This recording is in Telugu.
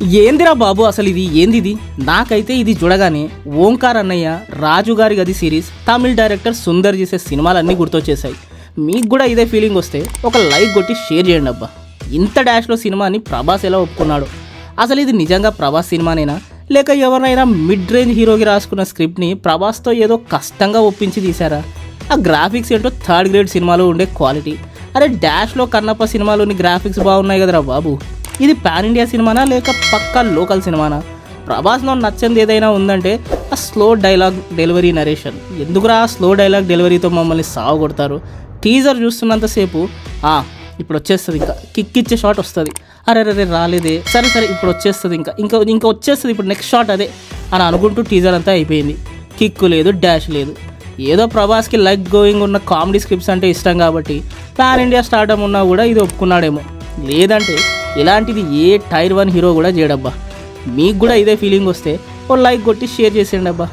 ఏందిరా బాబు అసలు ఇది ఏంది? నాకైతే ఇది చూడగానే ఓంకార్ అన్నయ్య రాజు గారి గది సిరీస్ తమిళ డైరెక్టర్ సుందర్ చేసే సినిమాలన్నీ గుర్తొచ్చేసాయి. మీకు కూడా ఇదే ఫీలింగ్ వస్తే ఒక లైక్ కొట్టి షేర్ చేయండి అబ్బా. ఇంత డాష్లో సినిమాని ప్రభాస్ ఎలా ఒప్పుకున్నాడు? అసలు ఇది నిజంగా ప్రభాస్ సినిమానేనా లేక ఎవరినైనా మిడ్ రేంజ్ హీరోకి రాసుకున్న స్క్రిప్ట్ని ప్రభాస్తో ఏదో కష్టంగా ఒప్పించి తీశారా? ఆ గ్రాఫిక్స్ ఏంటో థర్డ్ గ్రేడ్ సినిమాలో ఉండే క్వాలిటీ. అరే డాష్లో కన్నప్ప సినిమాలోని గ్రాఫిక్స్ బాగున్నాయి కదరా బాబు. ఇది పాన్ ఇండియా సినిమానా లేక పక్కా లోకల్ సినిమానా? ప్రభాస్లో నచ్చంది ఏదైనా ఉందంటే ఆ స్లో డైలాగ్ డెలివరీ నరేషన్. ఎందుకురా స్లో డైలాగ్ డెలివరీతో మమ్మల్ని సాగు కొడతారు? టీజర్ చూస్తున్నంతసేపు ఇప్పుడు వచ్చేస్తుంది, ఇంకా కిక్ ఇచ్చే షాట్ వస్తుంది, అరే రాలేదే, సరే ఇప్పుడు వచ్చేస్తుంది, ఇంకా వచ్చేస్తుంది, ఇప్పుడు నెక్స్ట్ షాట్ అదే అని అనుకుంటూ టీజర్ అంతా అయిపోయింది. కిక్కు లేదు, డాష్ లేదు. ఏదో ప్రభాస్కి లైక్ గోయింగ్ ఉన్న కామెడీ స్క్రిప్ట్స్ అంటే ఇష్టం కాబట్టి పాన్ ఇండియా స్టార్డమ్ ఉన్నా కూడా ఇది ఒప్పుకున్నాడేమో. లేదంటే ఇలాంటిది ఏ టైర్ 1 హీరో కూడా చేయడబ్బా. మీకు కూడా ఇదే ఫీలింగ్ వస్తే ఓ లైక్ కొట్టి షేర్ చేసేయండి అబ్బా.